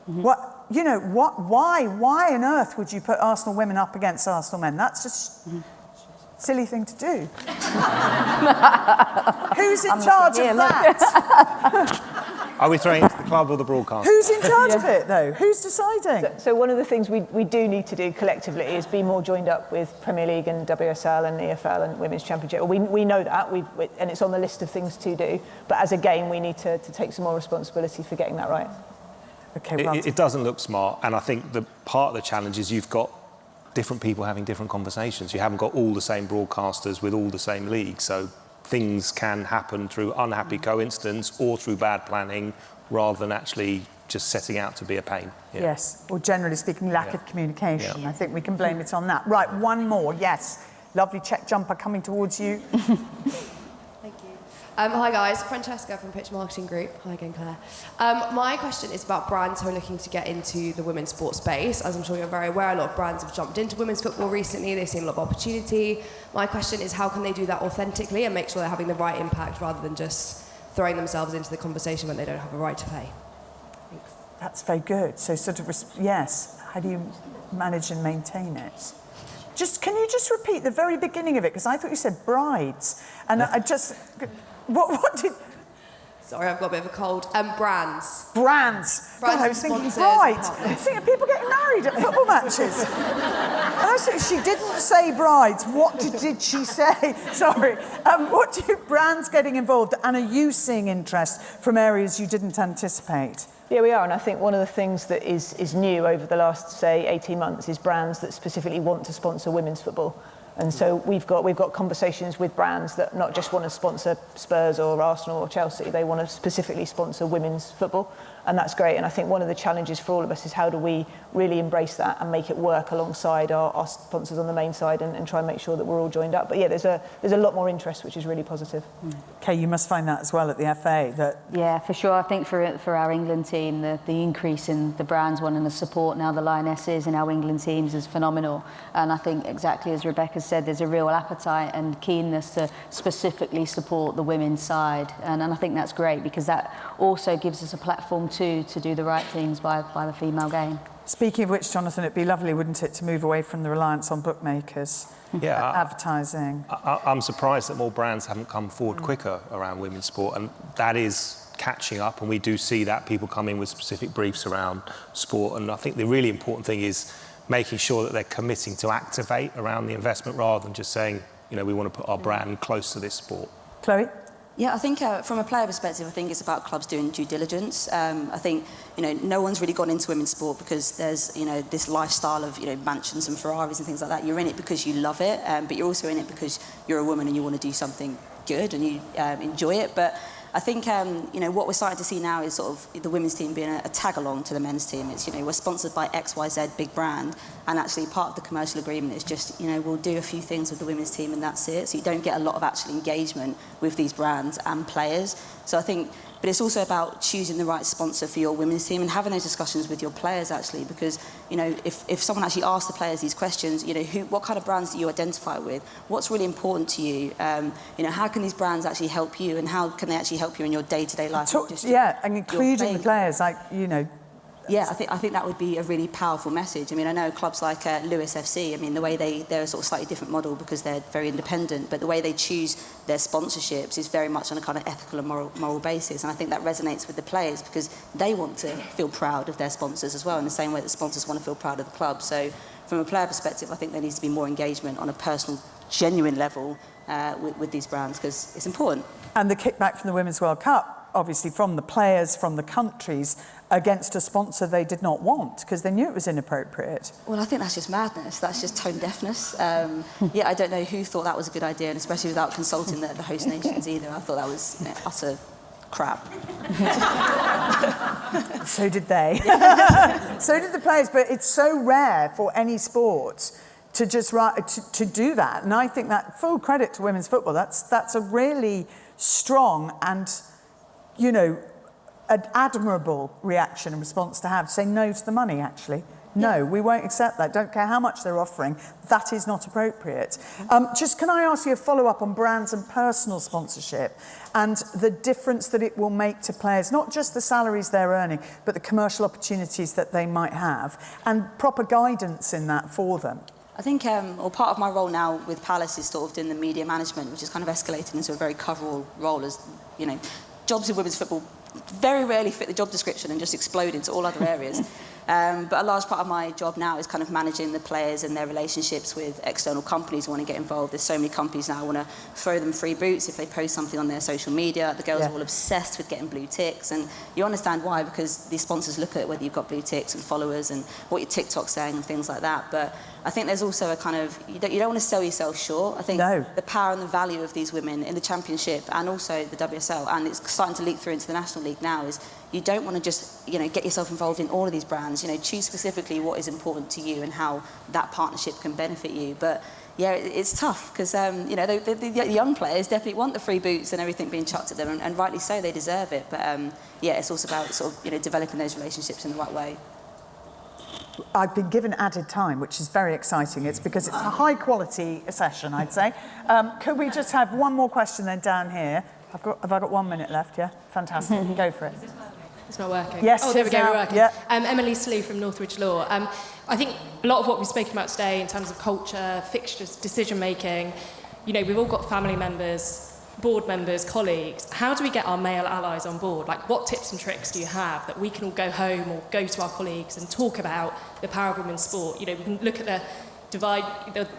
A: Yeah. Why on earth would you put Arsenal women up against Arsenal men? That's just... silly thing to do. Who's in charge of that?
D: Are we throwing it to the club or the broadcaster?
A: Who's in charge of it, though? Who's deciding?
B: So one of the things we do need to do collectively is be more joined up with Premier League and WSL and EFL and Women's Championship. We know that, and it's on the list of things to do. But as a game, we need to take some more responsibility for getting that right.
A: Okay, well,
D: It doesn't look smart, and I think the part of the challenge is you've got different people having different conversations. You haven't got all the same broadcasters with all the same leagues, so things can happen through unhappy coincidence or through bad planning rather than actually just setting out to be a pain. Yeah.
A: Yes, or generally speaking, lack of communication.
D: Yeah.
A: I think we can blame it on that. Right, one more, yes. Lovely check jumper coming towards you.
I: Thank you. Hi guys, Francesca from Pitch Marketing Group. Hi again, Claire. My question is about brands who are looking to get into the women's sports space. As I'm sure you're very aware, a lot of brands have jumped into women's football recently. They've seen a lot of opportunity. My question is, how can they do that authentically and make sure they're having the right impact rather than just throwing themselves into the conversation when they don't have a right to play? Thanks.
A: That's very good. So sort of, yes, how do you manage and maintain it? Can you just repeat the very beginning of it? Because I thought you said brides. And I just, what did...
I: Sorry, I've got a bit of a cold. Brands.
A: Brands. God, I was thinking brides. I was thinking people getting married at football matches. And I said, she didn't say brides. What did she say? Sorry. What do brands getting involved? And are you seeing interest from areas you didn't anticipate?
B: Yeah, we are, and I think one of the things that is new over the last, say, 18 months is brands that specifically want to sponsor women's football. And so we've got conversations with brands that not just want to sponsor Spurs or Arsenal or Chelsea, they want to specifically sponsor women's football, and that's great. And I think one of the challenges for all of us is how do we really embrace that and make it work alongside our sponsors on the main side and try and make sure that we're all joined up. But yeah, there's a lot more interest, which is really positive.
A: Kay, you must find that as well at the FA.
C: Yeah, for sure. I think for our England team, the increase in the brands wanting to support now the Lionesses in our England teams is phenomenal. And I think exactly as Rebecca said, there's a real appetite and keenness to specifically support the women's side. And I think that's great because that also gives us a platform too to do the right things by the female game.
A: Speaking of which, Jonathan, it'd be lovely, wouldn't it, to move away from the reliance on bookmakers, advertising.
D: I'm surprised that more brands haven't come forward quicker around women's sport, and that is catching up, and we do see that people come in with specific briefs around sport. And I think the really important thing is making sure that they're committing to activate around the investment rather than just saying, you know, we want to put our brand close to this sport.
A: Chloe?
E: Yeah, I think from a player perspective, I think it's about clubs doing due diligence. I think, you know, no one's really gone into women's sport because there's, you know, this lifestyle of, you know, mansions and Ferraris and things like that. You're in it because you love it, but you're also in it because you're a woman and you want to do something good and you enjoy it. But I think, you know, what we're starting to see now is sort of the women's team being a tag-along to the men's team. It's, you know, we're sponsored by XYZ big brand, and actually part of the commercial agreement is just, you know, we'll do a few things with the women's team and that's it. So you don't get a lot of actual engagement with these brands and players. So I think, but it's also about choosing the right sponsor for your women's team and having those discussions with your players actually, because, you know, if someone actually asks the players these questions, you know, what kind of brands do you identify with? What's really important to you? You know, how can these brands actually help you, and how can they actually help you in your day-to-day life?
A: And including the players, like, you know.
E: Yeah, I think that would be a really powerful message. I mean, I know clubs like Lewis FC, I mean, the way they're a sort of slightly different model because they're very independent, but the way they choose their sponsorships is very much on a kind of ethical and moral basis. And I think that resonates with the players because they want to feel proud of their sponsors as well, in the same way that sponsors want to feel proud of the club. So from a player perspective, I think there needs to be more engagement on a personal, genuine level with these brands because it's important.
A: And the kickback from the Women's World Cup, obviously from the players, from the countries, against a sponsor they did not want because they knew it was inappropriate.
E: Well, I think that's just madness. That's just tone deafness. Yeah, I don't know who thought that was a good idea, and especially without consulting the host nations either. I thought that was, you know, utter crap.
A: So did they. So did the players, but it's so rare for any sport to just to do that. And I think that, full credit to women's football, that's a really strong and, you know, an admirable reaction and response to have. Say no to the money, actually. No, we won't accept that. Don't care how much they're offering. That is not appropriate. Just can I ask you a follow-up on brands and personal sponsorship and the difference that it will make to players, not just the salaries they're earning, but the commercial opportunities that they might have and proper guidance in that for them?
E: I think, well, part of my role now with Palace is sort of doing the media management, which is kind of escalated into a very coverall role, as, you know, jobs in women's football very rarely fit the job description and just explode into all other areas. But a large part of my job now is kind of managing the players and their relationships with external companies who want to get involved. There's so many companies now who want to throw them free boots if they post something on their social media. The girls are all obsessed with getting blue ticks, and you understand why, because the sponsors look at whether you've got blue ticks and followers and what your TikTok's saying and things like that. But I think there's also a kind of, you don't want to sell yourself short. I think the power and the value of these women in the Championship and also the WSL, and it's starting to leak through into the National League now, is you don't want to just, you know, get yourself involved in all of these brands. You know, choose specifically what is important to you and how that partnership can benefit you. But yeah, it's tough because, you know, the young players definitely want the free boots and everything being chucked at them, and rightly so, they deserve it. But yeah, it's also about sort of, you know, developing those relationships in the right way.
A: I've been given added time, which is very exciting. It's because it's a high-quality session, I'd say. Could we just have one more question then down here? Have I got 1 minute left, yeah? Fantastic. Go for it.
J: It's not working.
A: Yes,
J: oh, there we go, we're working.
A: Yeah.
J: Emily Slew from Northridge Law. I think a lot of what we've spoken about today in terms of culture, fixtures, decision-making, you know, we've all got family members, board members, colleagues. How do we get our male allies on board? Like, what tips and tricks do you have that we can all go home or go to our colleagues and talk about the power of women's sport? You know, we can look at the divide,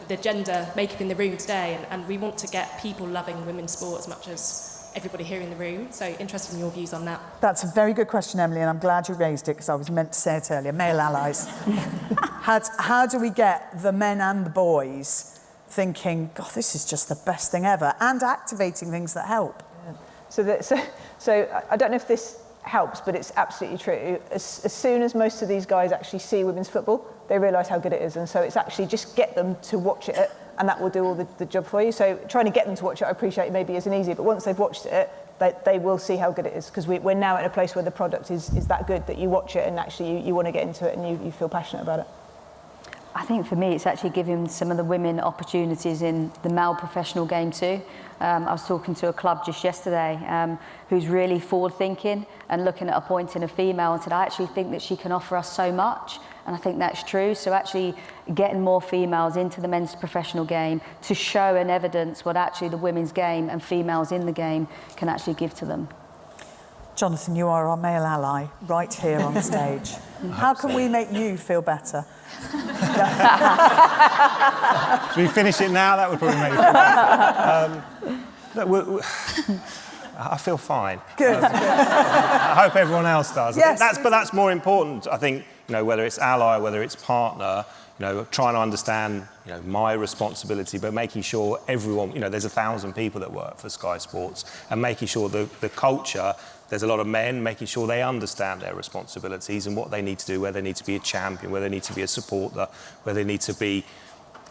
J: the gender makeup in the room today, and we want to get people loving women's sport as much as everybody here in the room. So interested in your views on that.
A: That's a very good question, Emily, and I'm glad you raised it because I was meant to say it earlier. Male allies. How do we get the men and the boys thinking, God, this is just the best thing ever, and activating things that help?
B: Yeah. So I don't know if this helps, but it's absolutely true. As soon as most of these guys actually see women's football, they realise how good it is, and so it's actually just get them to watch it, and that will do all the job for you. So trying to get them to watch it, I appreciate maybe isn't easy, but once they've watched it, they will see how good it is, because we're now in a place where the product is that good that you watch it and actually you want to get into it and you feel passionate about it.
C: I think for me it's actually giving some of the women opportunities in the male professional game too. I was talking to a club just yesterday who's really forward thinking and looking at appointing a female, and said, I actually think that she can offer us so much. And I think that's true. So actually getting more females into the men's professional game to show and evidence what actually the women's game and females in the game can actually give to them.
A: Jonathan, you are our male ally right here on stage. How can we make you feel better?
D: Should we finish it now? That would probably make it feel better. I feel fine.
A: Good.
D: I hope everyone else does.
A: Yes.
D: But that's more important. I think, you know, whether it's ally, whether it's partner, you know, trying to understand, you know, my responsibility, but making sure everyone, you know, there's 1,000 people that work for Sky Sports, and making sure the culture, there's a lot of men, making sure they understand their responsibilities and what they need to do, where they need to be a champion, where they need to be a supporter, where they need to be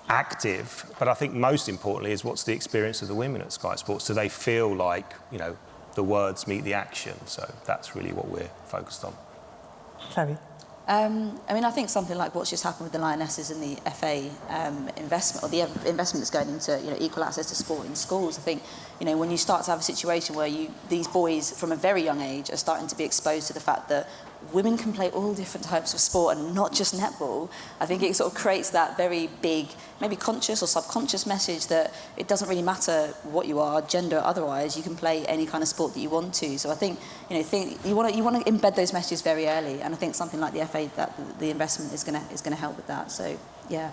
D: active. But I think most importantly is what's the experience of the women at Sky Sports? Do they feel like, you know, the words meet the action? So that's really what we're focused on.
A: Chloe?
E: I mean, I think something like what's just happened with the Lionesses and the FA investment, or the investment that's going into, you know, equal access to sport in schools. I think, you know, when you start to have a situation where these boys from a very young age are starting to be exposed to the fact that women can play all different types of sport and not just netball, I think it sort of creates that very big, maybe conscious or subconscious message that it doesn't really matter what you are, gender or otherwise, you can play any kind of sport that you want to. So I think, you know, you want to embed those messages very early, and I think something like the FA, that the investment is going to help with that. So yeah.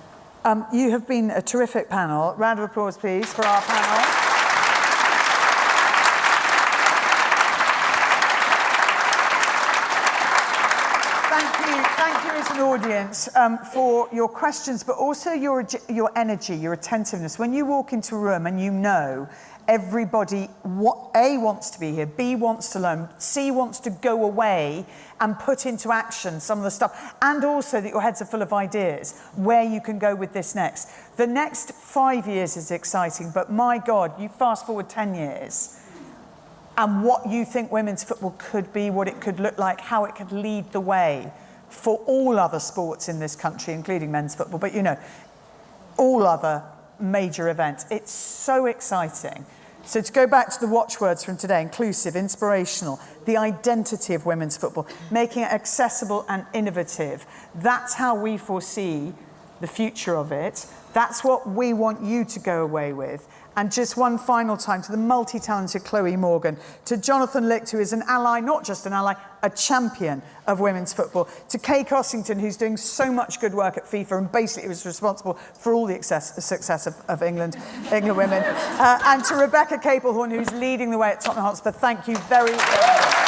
A: You have been a terrific panel. Round of applause, please, for our panel. Thank you as an audience for your questions, but also your energy, your attentiveness. When you walk into a room and you know everybody, A, wants to be here, B, wants to learn, C, wants to go away and put into action some of the stuff, and also that your heads are full of ideas, where you can go with this next. The next 5 years is exciting, but my God, you fast forward 10 years, and what you think women's football could be, what it could look like, how it could lead the way for all other sports in this country, including men's football, but, you know, all other major events. It's so exciting. So to go back to the watchwords from today, inclusive, inspirational, the identity of women's football, making it accessible and innovative, that's how we foresee the future of it. That's what we want you to go away with. And just one final time to the multi-talented Chloe Morgan, to Jonathan Licht, who is an ally, not just an ally, a champion of women's football, to Kay Cossington, who's doing so much good work at FIFA and basically was responsible for all the success of England women, and to Rebecca Caplehorn, who's leading the way at Tottenham Hotspur. Thank you very, very much.